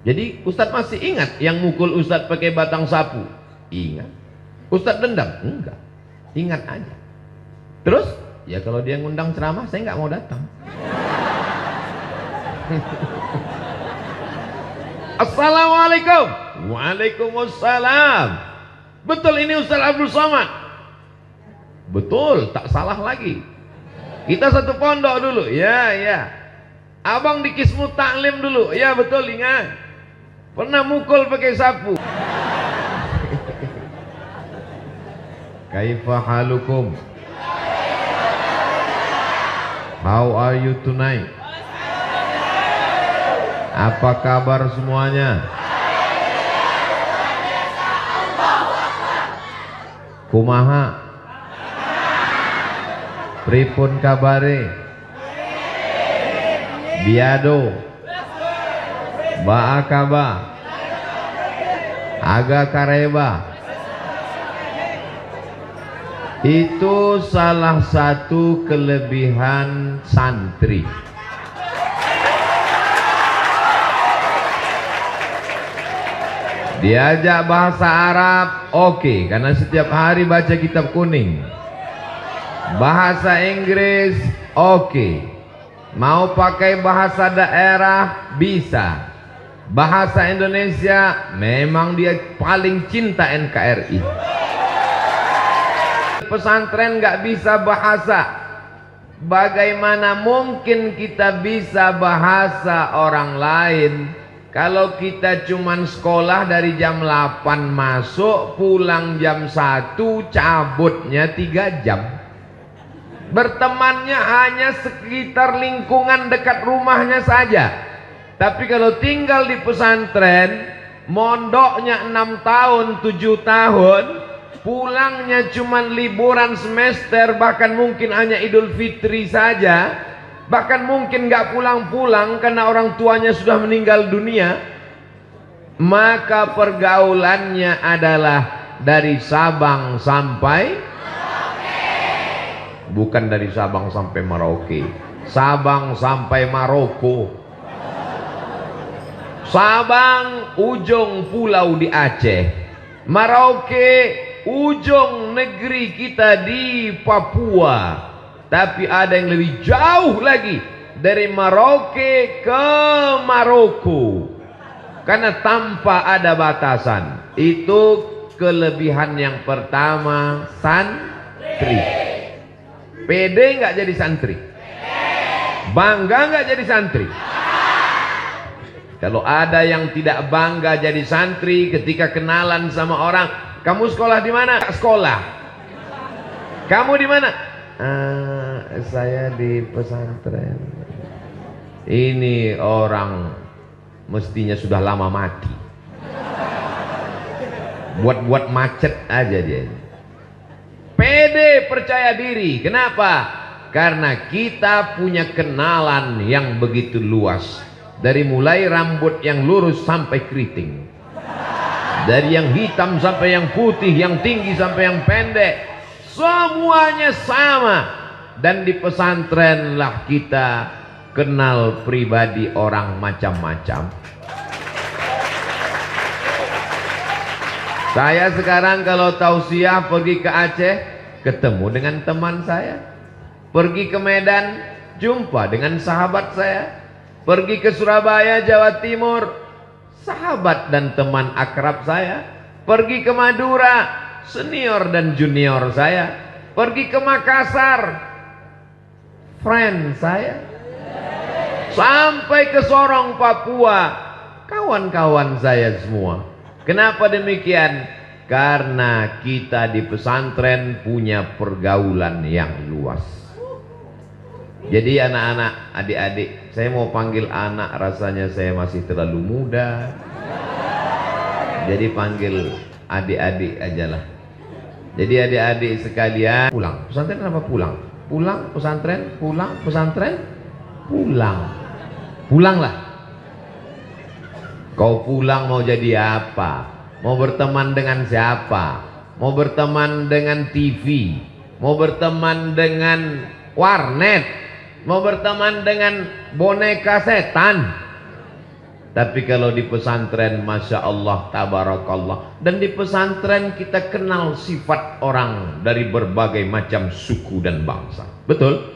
Jadi Ustadz masih ingat yang mukul Ustadz pakai batang sapu? Ingat. Ustadz dendam? Enggak. Ingat aja. Terus ya kalau dia ngundang ceramah saya nggak mau datang. Assalamualaikum. Waalaikumsalam. Betul ini Ustadz Abdul Somad? Betul, tak salah lagi. Kita satu pondok dulu. Ya, ya. Abang di Kismu Taklim dulu. Ya betul, ingat. Pernah mukul pakai sapu. Kaifa halukum? How are you tonight? Apa kabar semuanya? Kumaha? Pripun kabare? Biado? Baakaba? Aga kareba? Itu salah satu kelebihan santri. Diajak bahasa Arab, oke, karena setiap hari baca kitab kuning. Bahasa Inggris, oke. Mau pakai bahasa daerah, bisa. Bahasa Indonesia, memang dia paling cinta NKRI. Pesantren nggak bisa bahasa. Bagaimana mungkin kita bisa bahasa orang lain kalau kita cuman sekolah dari jam 8 masuk, pulang jam 1, cabutnya 3 jam. Bertemannya hanya sekitar lingkungan dekat rumahnya saja. Tapi kalau tinggal di pesantren, mondoknya 6 tahun, 7 tahun, pulangnya cuman liburan semester, bahkan mungkin hanya Idul Fitri saja. Bahkan mungkin gak pulang-pulang karena orang tuanya sudah meninggal dunia. Maka pergaulannya adalah dari Sabang sampai Merauke. Bukan dari Sabang sampai Merauke, Sabang sampai Maroko. Sabang ujung pulau di Aceh, Merauke ujung negeri kita di Papua. Tapi ada yang lebih jauh lagi, dari Merauke ke Maroko, karena tanpa ada batasan. Itu kelebihan yang pertama santri. Pede nggak jadi santri? Bangga nggak jadi santri? Kalau ada yang tidak bangga jadi santri ketika kenalan sama orang, kamu sekolah di mana? Sekolah. Kamu di mana? Saya di pesantren. Ini orang mestinya sudah lama mati. Buat-buat macet aja dia. Pede, percaya diri. Kenapa? Karena kita punya kenalan yang begitu luas. Dari mulai rambut yang lurus sampai keriting, dari yang hitam sampai yang putih, yang tinggi sampai yang pendek, semuanya sama. Dan di pesantren lah kita kenal pribadi orang macam-macam. Saya sekarang kalau tausiah pergi ke Aceh, ketemu dengan teman saya. Pergi ke Medan, jumpa dengan sahabat saya. Pergi ke Surabaya, Jawa Timur, sahabat dan teman akrab saya. Pergi ke Madura, senior dan junior saya. Pergi ke Makassar, friend saya. Sampai ke Sorong, Papua, kawan-kawan saya semua. Kenapa demikian? Karena kita di pesantren punya pergaulan yang luas. Jadi anak-anak, adik-adik, saya mau panggil anak, rasanya saya masih terlalu muda. Jadi panggil adik-adik aja lah. Jadi adik-adik sekalian, pulang. Pesantren apa pulang? Pulang pesantren, pulang pesantren, pulang. Pulanglah. Kau pulang mau jadi apa? Mau berteman dengan siapa? Mau berteman dengan TV? Mau berteman dengan warnet? Mau berteman dengan boneka setan? Tapi kalau di pesantren, Masya Allah, Tabarakallah. Dan di pesantren kita kenal sifat orang dari berbagai macam suku dan bangsa. Betul?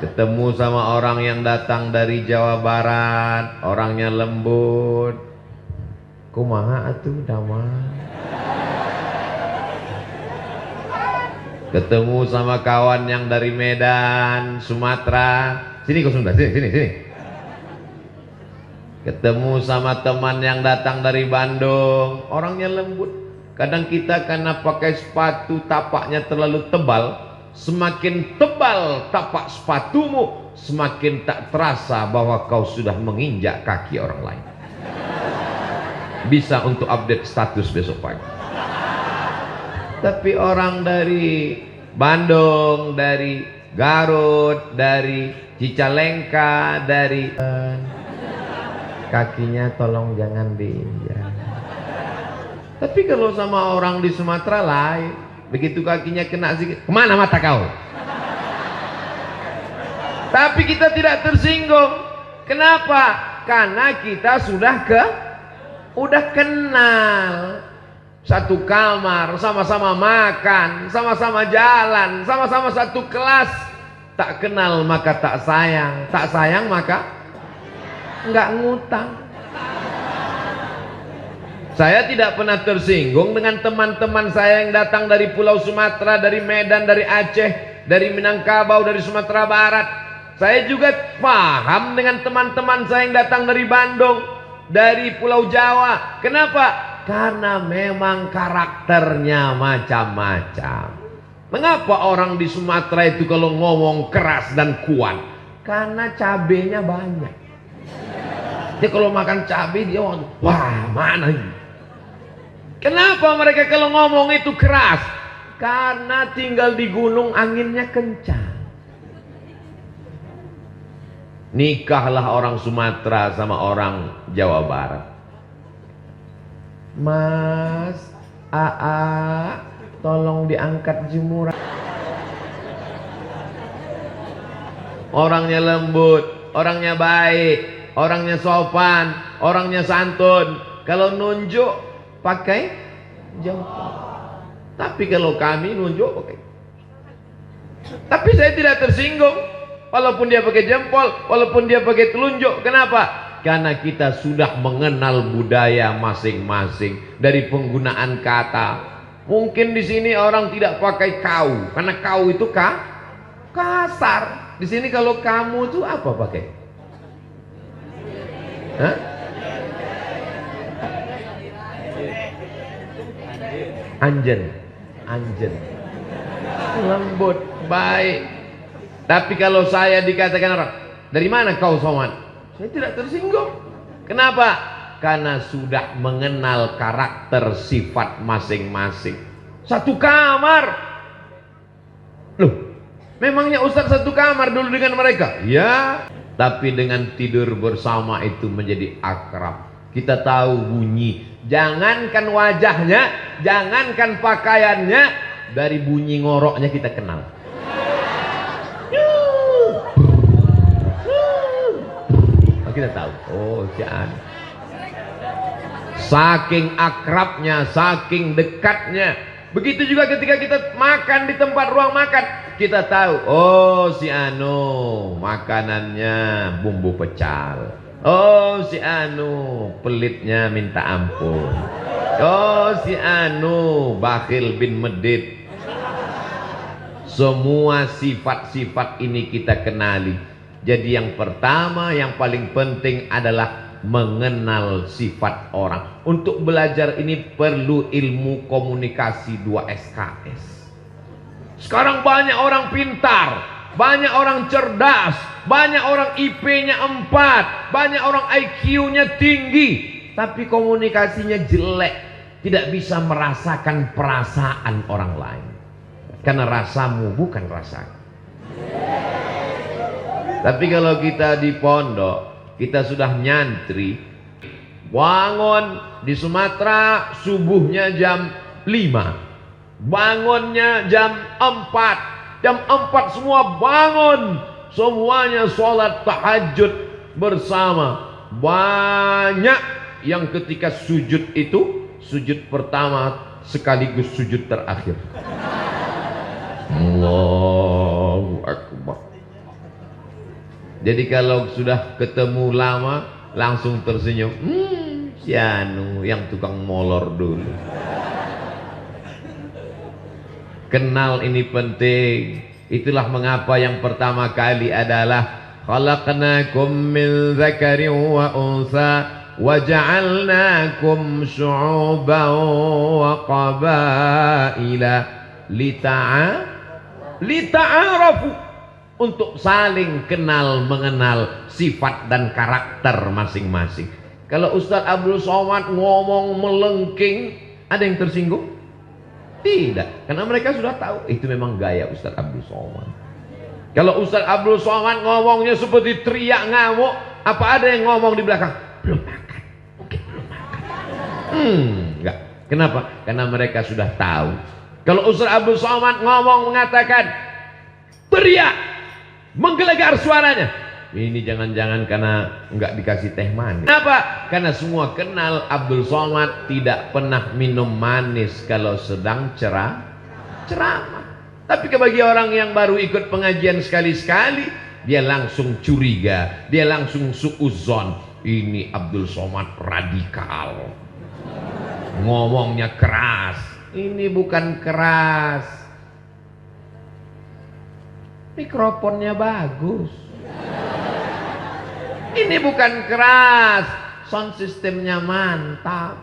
Ketemu sama orang yang datang dari Jawa Barat, orangnya lembut. Kumaha atuh damang. Ketemu sama kawan yang dari Medan, Sumatera. Sini kau Sunda, sini. Ketemu sama teman yang datang dari Bandung, orangnya lembut. Kadang kita karena pakai sepatu tapaknya terlalu tebal, semakin tebal tapak sepatumu, semakin tak terasa bahwa kau sudah menginjak kaki orang lain. Bisa untuk update status besok pagi. Tapi orang dari Bandung, dari Garut, dari Cicalengka, dari kakinya tolong jangan diinjak. Tapi kalau sama orang di Sumatera lain, begitu kakinya kena sedikit, kemana mata kau? Tapi kita tidak tersinggung. Kenapa? Karena kita sudah kenal. Satu kamar, sama-sama makan, sama-sama jalan, sama-sama satu kelas. Tak kenal maka tak sayang, tak sayang maka nggak ngutang. Saya tidak pernah tersinggung dengan teman-teman saya yang datang dari Pulau Sumatera, dari Medan, dari Aceh, dari Minangkabau, dari Sumatera Barat. Saya juga paham dengan teman-teman saya yang datang dari Bandung, dari Pulau Jawa. Kenapa? Karena memang karakternya macam-macam. Mengapa orang di Sumatera itu kalau ngomong keras dan kuat? Karena cabenya banyak. Dia kalau makan cabai dia wah mana ini? Kenapa mereka kalau ngomong itu keras? Karena tinggal di gunung anginnya kencang. Nikahlah orang Sumatera sama orang Jawa Barat. Mas, Aa, tolong diangkat jemuran. Orangnya lembut, orangnya baik, orangnya sopan, orangnya santun. Kalau nunjuk pakai jempol. Tapi kalau kami nunjuk pakai. Tapi saya tidak tersinggung. Walaupun dia pakai jempol, walaupun dia pakai telunjuk. Kenapa? Karena kita sudah mengenal budaya masing-masing dari penggunaan kata. Mungkin di sini orang tidak pakai kau, karena kau itu kasar. Di sini kalau kamu itu apa pakai? Hah? Anjen. Lembut, baik. Tapi kalau saya dikatakan orang, dari mana kau Somad? Saya tidak tersinggung. Kenapa? Karena sudah mengenal karakter sifat masing-masing. Satu kamar. Loh, memangnya Ustaz satu kamar dulu dengan mereka? Ya, tapi dengan tidur bersama itu menjadi akrab. Kita tahu bunyi. Jangankan wajahnya, jangankan pakaiannya, dari bunyi ngoroknya kita kenal. Kita tahu, oh jangan. Saking akrabnya, saking dekatnya. Begitu juga ketika kita makan di tempat ruang makan, kita tahu, oh si Anu makanannya bumbu pecal. Oh si Anu pelitnya minta ampun. Oh si Anu bakhil bin medit. Semua sifat-sifat ini kita kenali. Jadi yang pertama, yang paling penting adalah mengenal sifat orang. Untuk belajar ini perlu ilmu komunikasi 2 SKS. Sekarang banyak orang pintar, banyak orang cerdas, banyak orang IP-nya 4, banyak orang IQ-nya tinggi, tapi komunikasinya jelek, tidak bisa merasakan perasaan orang lain. Karena rasamu bukan rasaku. Tapi kalau kita di pondok, kita sudah nyantri, bangun di Sumatera subuhnya jam 5, bangunnya jam 4, jam 4 semua bangun, semuanya sholat tahajud bersama. banyak yang ketika sujud itu, sujud pertama sekaligus sujud terakhir. Allahu Akbar. Jadi kalau sudah ketemu lama langsung tersenyum. Si anu yang tukang molor dulu. Kenal ini penting. Itulah mengapa yang pertama kali adalah khalaqnakum min dzakarin wa unsa wa ja'alnakum syu'uban wa qabaila lita'arafu, untuk saling kenal mengenal sifat dan karakter masing-masing. Kalau Ustadz Abdul Somad ngomong melengking, ada yang tersinggung? Tidak, karena mereka sudah tahu itu memang gaya Ustadz Abdul Somad. Kalau Ustadz Abdul Somad ngomongnya seperti teriak ngamuk, apa ada yang ngomong di belakang? Belum makan, mungkin belum makan. Enggak. Kenapa? Karena mereka sudah tahu. Kalau Ustadz Abdul Somad ngomong mengatakan teriak, menggelegar suaranya, ini jangan-jangan karena enggak dikasih teh manis. Kenapa? Karena semua kenal Abdul Somad tidak pernah minum manis kalau sedang ceramah. Tapi bagi orang yang baru ikut pengajian sekali-sekali, dia langsung curiga, dia langsung suudzon. Ini Abdul Somad radikal, ngomongnya keras. Ini bukan keras, mikrofonnya bagus. Ini bukan keras, sound sistemnya mantap,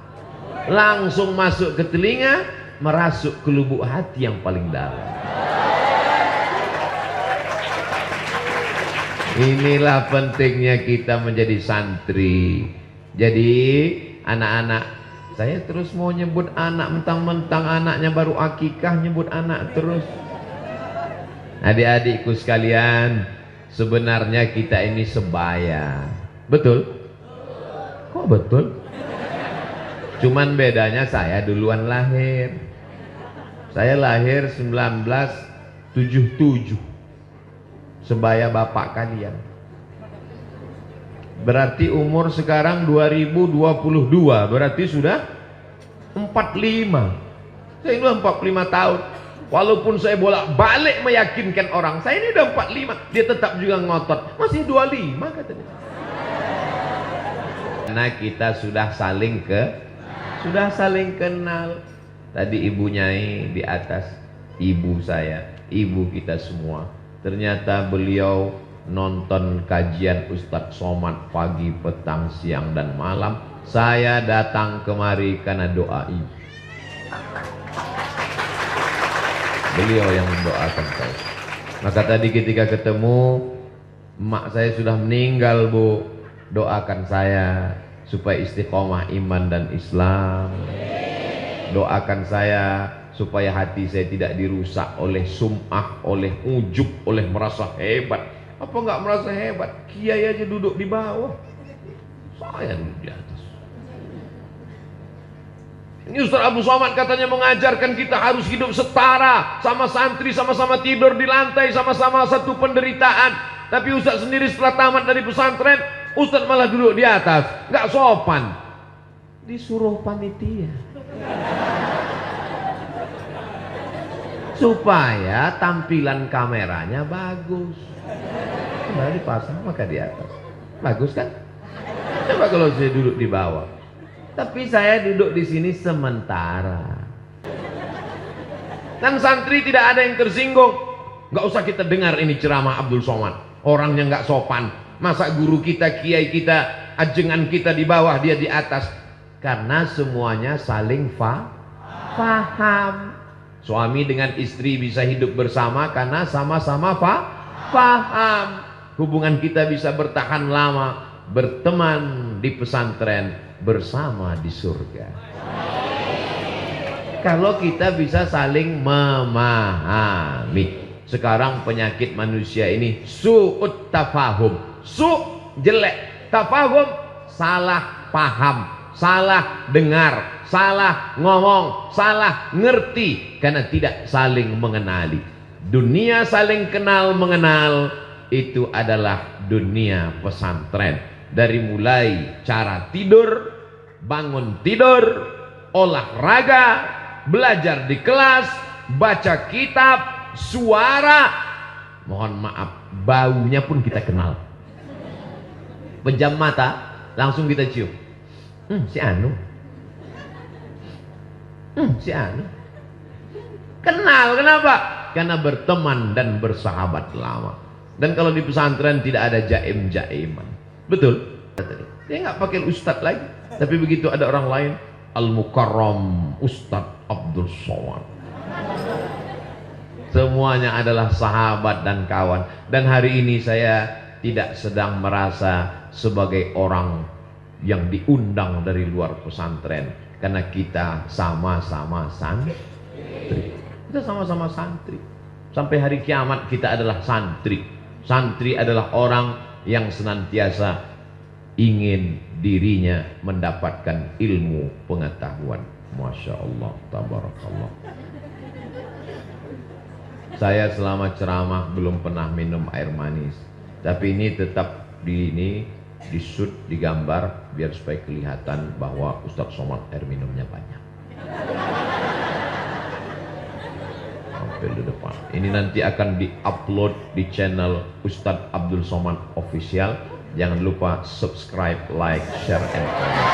langsung masuk ke telinga, merasuk ke lubuk hati yang paling dalam. Inilah pentingnya kita menjadi santri. Jadi anak-anak, saya terus mau nyebut anak, mentang-mentang anaknya baru akikah nyebut anak terus. Adik-adikku sekalian, sebenarnya kita ini sebaya. Betul? Kok betul? Cuman bedanya saya duluan lahir. Saya lahir 1977. Sebaya bapak kalian. Berarti umur sekarang 2022. Berarti sudah 45. Saya ini 45 tahun. Walaupun saya bolak-balik meyakinkan orang, saya ini udah 45, dia tetap juga ngotot, masih 25 katanya. Karena kita sudah saling kenal. Tadi Ibu Nyai di atas, ibu saya, ibu kita semua. Ternyata beliau nonton kajian Ustadz Somad pagi, petang, siang dan malam. Saya datang kemari karena doa ibu. Beliau yang mendoakan saya. Maka tadi ketika ketemu, emak saya sudah meninggal, Bu. Doakan saya supaya istiqomah iman dan Islam. Doakan saya supaya hati saya tidak dirusak oleh sum'ah, oleh ujub, oleh merasa hebat. Apa enggak merasa hebat? Kiai aja duduk di bawah, saya duduk di atas. Ini Ustaz Abdul Somad katanya mengajarkan kita harus hidup setara, sama santri, sama-sama tidur di lantai, sama-sama satu penderitaan. Tapi Ustaz sendiri setelah tamat dari pesantren, Ustaz malah duduk di atas, nggak sopan. Disuruh panitia supaya tampilan kameranya bagus. Kembali dipasang maka di atas, bagus kan? Coba kalau saya duduk di bawah. Tapi saya duduk di sini sementara. Dan santri tidak ada yang tersinggung. Nggak usah kita dengar ini ceramah Abdul Somad. Orangnya nggak sopan. Masa guru kita, kiai kita, ajengan kita di bawah, dia di atas. Karena semuanya saling faham. Suami dengan istri bisa hidup bersama karena sama-sama faham. Hubungan kita bisa bertahan lama, berteman di pesantren, bersama di surga. Kalau kita bisa saling memahami. Sekarang penyakit manusia ini su'ut tafahum. Su' jelek, tafahum salah paham, salah dengar, salah ngomong, salah ngerti, karena tidak saling mengenali. Dunia saling kenal mengenal itu adalah dunia pesantren. Dari mulai cara tidur, bangun tidur, olahraga, belajar di kelas, baca kitab, suara, mohon maaf, baunya pun kita kenal. Pejam mata, langsung kita cium. Si Anu. Si Anu. Kenal, kenapa? Karena berteman dan bersahabat lama. Dan kalau di pesantren tidak ada jaim-jaiman. Betul? Dia nggak pakai ustadz lagi. Tapi begitu ada orang lain, Al-Mukarram Ustadz Abdul Somad. Semuanya adalah sahabat dan kawan. Dan hari ini saya tidak sedang merasa sebagai orang yang diundang dari luar pesantren. Karena kita sama-sama santri. Kita sama-sama santri. Sampai hari kiamat kita adalah santri. Santri adalah orang yang senantiasa ingin dirinya mendapatkan ilmu pengetahuan. Masya Allah, tabarakallah. Saya selama ceramah belum pernah minum air manis, tapi ini tetap di-shoot, digambar biar supaya kelihatan bahwa Ustadz Somad air minumnya banyak. Sampai di depan. Ini nanti akan di-upload di channel Ustadz Abdul Somad Official. Jangan lupa subscribe, like, share, and comment.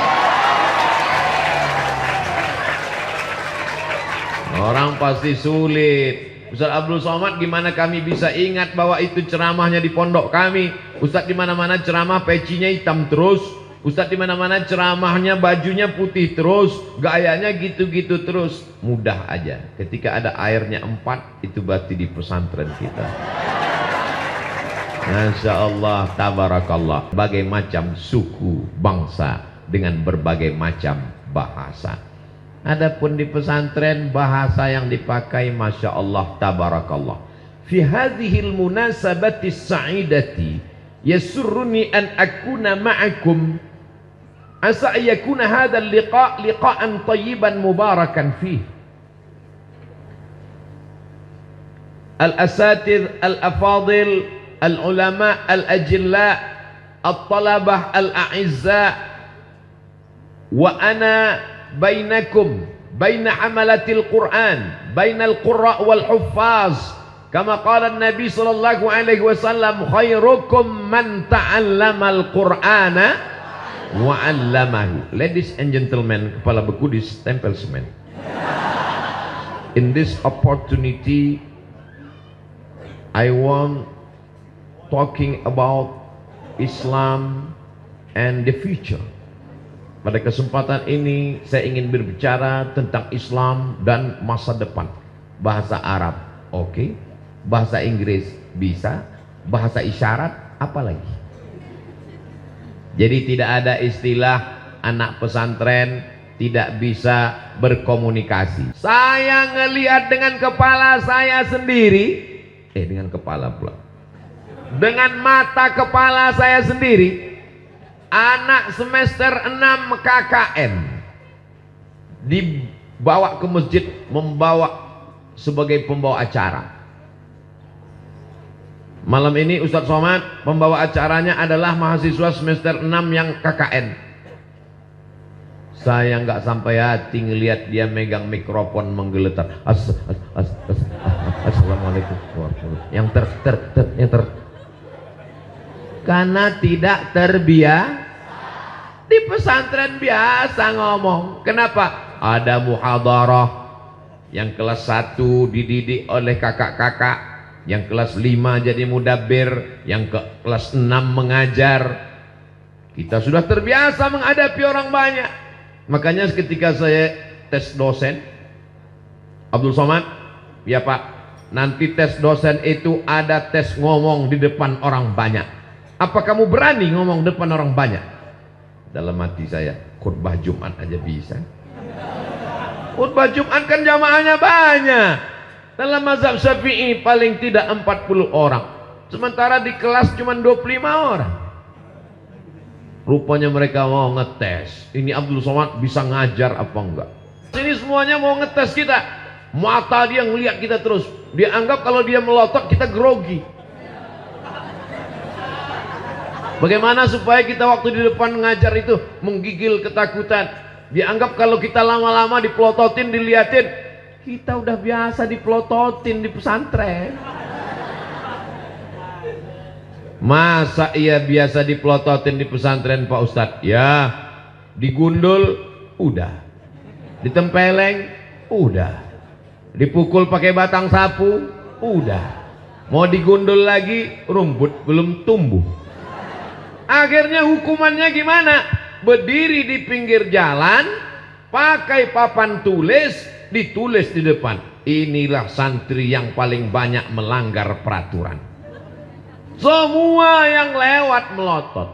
Orang pasti sulit. Ustadz Abdul Somad, gimana kami bisa ingat bahwa itu ceramahnya di pondok kami? Ustadz di mana-mana ceramah pecinya hitam terus. Ustadz di mana-mana ceramahnya bajunya putih terus, gayanya gitu-gitu terus. Mudah aja. Ketika ada airnya 4, itu berarti di pesantren kita. Masya Allah, tabarakallah. Berbagai macam suku, bangsa dengan berbagai macam bahasa. Adapun di pesantren bahasa yang dipakai Masya Allah, tabarakallah. Fi hadhil munasabati sa'idati yasurruni an akuna ma'akum. Asa yakuna hadzal liqa' liqa'an tayyiban mubarakan fih. Al-asatidh al-afadil al-ulama al-ajilla al-talabah al-a'izza wa ana bainakum baina amalatil Qur'an bainal qurra wal huffaz kama qala an-nabi sallallahu alaihi wasallam khairukum man ta'allamal Qur'ana wa 'allamahu. Ladies and gentlemen, kepala beku ditempel semen. In this opportunity I want talking about Islam and the future. Pada kesempatan ini saya ingin berbicara tentang Islam dan masa depan. Bahasa Arab, oke. Bahasa Inggris bisa. Bahasa isyarat, apalagi. Jadi tidak ada istilah anak pesantren tidak bisa berkomunikasi. Saya ngelihat dengan kepala saya sendiri. Dengan kepala pula. Dengan mata kepala saya sendiri, anak semester 6 KKN dibawa ke masjid sebagai pembawa acara. Malam ini Ustadz Somad pembawa acaranya adalah mahasiswa semester 6 yang KKN. Saya nggak sampai hati ngelihat dia megang mikrofon menggeletar. Assalamualaikum warahmatullahi wabarakatuh. Karena tidak terbiasa. Di pesantren biasa ngomong. Kenapa? Ada muhadarah. Yang kelas 1 dididik oleh kakak-kakak, yang kelas 5 jadi mudabbir, yang kelas 6 mengajar. Kita sudah terbiasa menghadapi orang banyak. Makanya ketika saya tes dosen, Abdul Somad, ya Pak, nanti tes dosen itu ada tes ngomong di depan orang banyak. Apa kamu berani ngomong depan orang banyak? Dalam hati saya, khutbah Jumat aja bisa. Khutbah Jumat kan jamaahnya banyak. Dalam mazhab Syafi'i paling tidak 40 orang. Sementara di kelas cuma 25 orang. Rupanya mereka mau ngetes. Ini Abdul Somad bisa ngajar apa enggak? Sini semuanya mau ngetes kita. Mata dia ngelihat kita terus. Dia anggap kalau dia melotot kita grogi. Bagaimana supaya kita waktu di depan ngajar itu menggigil ketakutan? Dianggap kalau kita lama-lama dipelototin, diliatin, kita udah biasa dipelototin di pesantren. Masa iya biasa dipelototin di pesantren Pak Ustadz? Ya, digundul udah, ditempeleng udah, dipukul pakai batang sapu udah, mau digundul lagi rumput belum tumbuh. Akhirnya hukumannya gimana? Berdiri di pinggir jalan, pakai papan tulis, ditulis di depan, inilah santri yang paling banyak melanggar peraturan. Semua yang lewat melotot.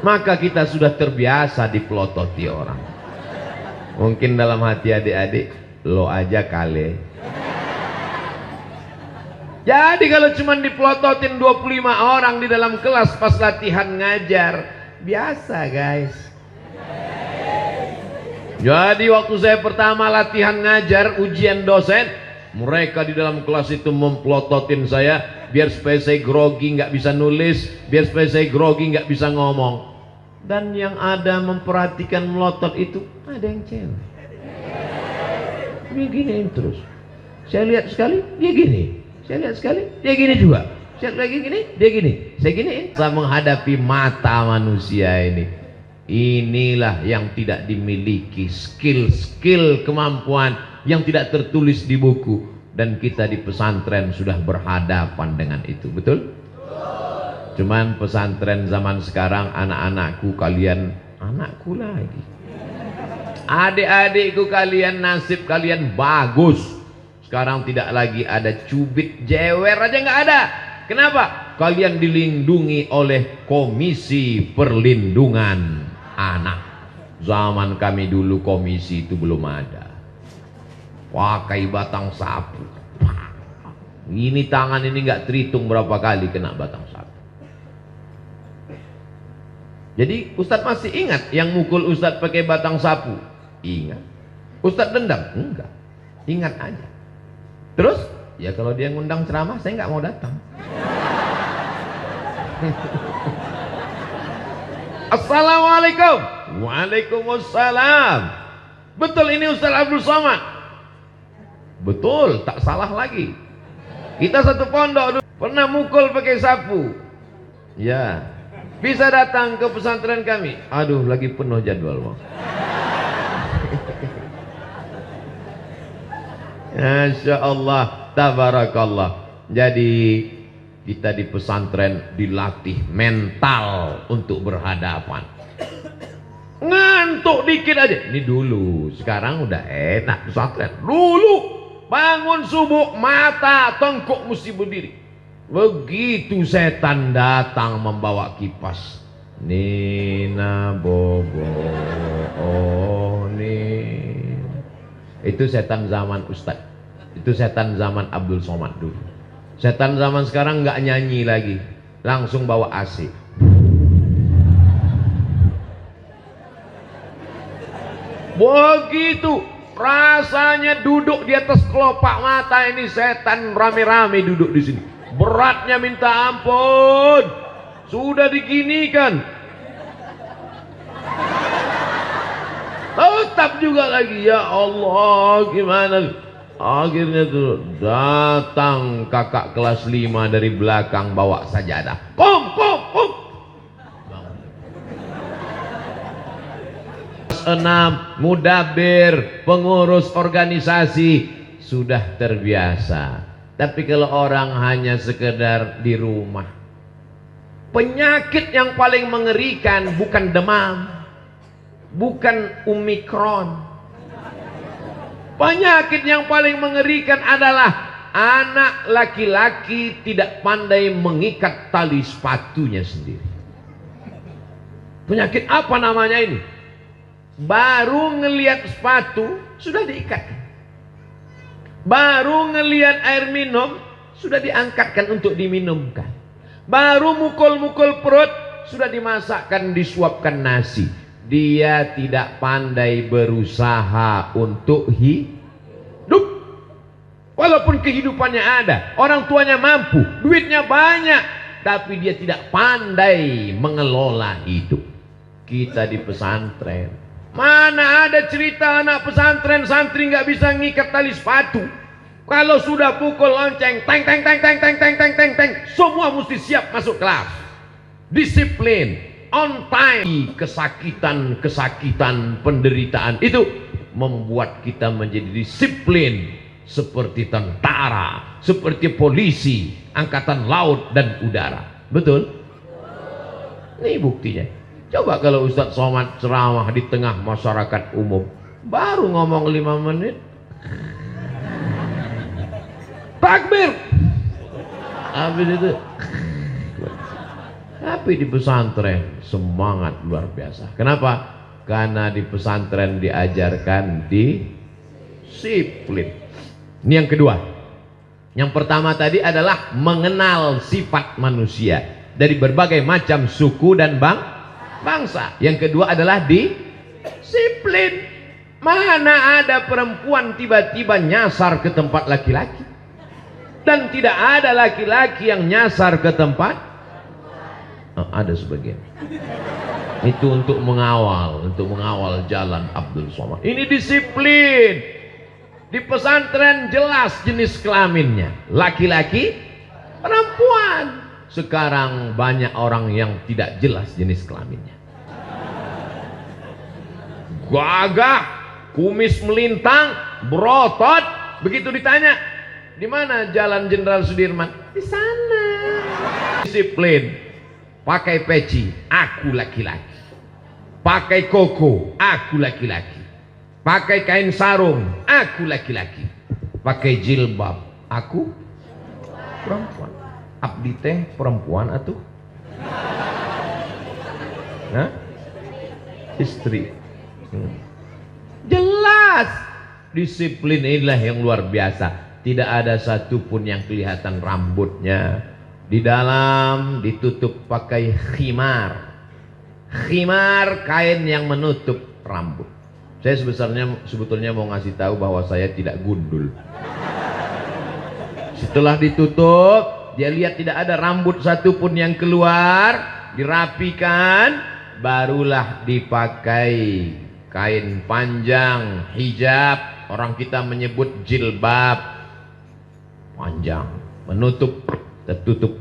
Maka kita sudah terbiasa dipelototi orang. Mungkin dalam hati adik-adik, lo aja kali. Jadi kalau cuma dipelototin 25 orang di dalam kelas pas latihan ngajar, biasa guys. Jadi waktu saya pertama latihan ngajar, ujian dosen, mereka di dalam kelas itu memplototin saya, biar supaya saya grogi nggak bisa nulis, biar supaya saya grogi nggak bisa ngomong. Dan yang ada memperhatikan melotot itu ada yang cewek. Dia giniin terus. Saya lihat sekali dia gini, saya lihat sekali dia gini juga, saya lagi gini dia gini, saya giniin. Saya menghadapi mata manusia ini. Inilah yang tidak dimiliki, skill kemampuan yang tidak tertulis di buku, dan kita di pesantren sudah berhadapan dengan itu. Betul? Cuman pesantren zaman sekarang, anak-anakku kalian, anakku lagi, adik-adikku kalian, nasib kalian bagus. Sekarang tidak lagi ada cubit, jewer aja nggak ada. Kenapa? Kalian dilindungi oleh Komisi Perlindungan Anak. Zaman kami dulu komisi itu belum ada. Pakai batang sapu. Ini tangan ini nggak terhitung berapa kali kena batang sapu. Jadi Ustadz masih ingat yang mukul Ustadz pakai batang sapu? Ingat. Ustadz dendam? Enggak. Ingat aja. Terus? Ya kalau dia ngundang ceramah saya nggak mau datang. Assalamualaikum. Waalaikumsalam. Betul ini Ustadz Abdul Somad? Betul, tak salah lagi. Kita satu pondok dulu pernah mukul pakai sapu. Ya. Bisa datang ke pesantren kami. Aduh, lagi penuh jadwal, Bang. Masya Allah, tabarakallah. Jadi kita di pesantren dilatih mental untuk berhadapan. Ngantuk dikit aja. Ini dulu, sekarang udah enak pesantren. Dulu bangun subuh mata tengkuk mesti berdiri. Begitu setan datang membawa kipas, Nina Bobo, oh nih. Itu setan zaman Ustadz. Itu setan zaman Abdul Somad dulu. Setan zaman sekarang nggak nyanyi lagi, langsung bawa AC. Begitu rasanya duduk di atas kelopak mata ini setan rame-rame duduk di sini. Beratnya minta ampun. Sudah diginikan. Tetap juga lagi, ya Allah, gimana? Akhirnya tuh datang kakak kelas 5 dari belakang bawa sajadah. Kum. Kelas 6 mudabir, pengurus organisasi sudah terbiasa. Tapi kalau orang hanya sekedar di rumah, penyakit yang paling mengerikan bukan demam, bukan Omikron. Penyakit yang paling mengerikan adalah anak laki-laki tidak pandai mengikat tali sepatunya sendiri. Penyakit apa namanya ini? Baru ngelihat sepatu sudah diikat. Baru ngelihat air minum sudah diangkatkan untuk diminumkan. Baru mukul-mukul perut sudah dimasakkan, disuapkan nasi. Dia tidak pandai berusaha untuk hidup. Walaupun kehidupannya ada, orang tuanya mampu, duitnya banyak, tapi dia tidak pandai mengelola hidup. Kita di pesantren, mana ada cerita anak pesantren santri nggak bisa ngikat tali sepatu. Kalau sudah pukul lonceng, teng teng teng teng teng teng teng teng teng, semua mesti siap masuk kelas. Disiplin, on time. Kesakitan, penderitaan itu membuat kita menjadi disiplin, seperti tentara, seperti polisi, angkatan laut dan udara. Betul? Ini buktinya. Coba kalau Ustadz Somad ceramah di tengah masyarakat umum, baru ngomong 5 menit, takbir, habis itu. Tapi di pesantren semangat luar biasa. Kenapa? Karena di pesantren diajarkan disiplin. Ini yang kedua. Yang pertama tadi adalah mengenal sifat manusia dari berbagai macam suku dan bangsa. Yang kedua adalah disiplin. Mana ada perempuan tiba-tiba nyasar ke tempat laki-laki, dan tidak ada laki-laki yang nyasar ke tempat ada sebagian. Itu untuk mengawal jalan Abdul Somad. Ini disiplin. Di pesantren jelas jenis kelaminnya, laki-laki, perempuan. Sekarang banyak orang yang tidak jelas jenis kelaminnya. Gagah, kumis melintang, berotot. Begitu ditanya, di mana Jalan Jenderal Sudirman? Di sana. Disiplin. Pakai peci, aku laki-laki. Pakai koko, aku laki-laki. Pakai kain sarung, aku laki-laki. Pakai jilbab, aku perempuan. Abdi teh perempuan atuh? Hah? Istri. Jelas. Disiplin inilah yang luar biasa. Tidak ada satupun yang kelihatan rambutnya. Di dalam ditutup pakai khimar. Khimar, kain yang menutup rambut. Saya sebetulnya mau ngasih tahu bahwa saya tidak gundul. Setelah ditutup, dia lihat tidak ada rambut satupun yang keluar, dirapikan, barulah dipakai kain panjang, hijab. Orang kita menyebut jilbab, panjang, menutup, tertutup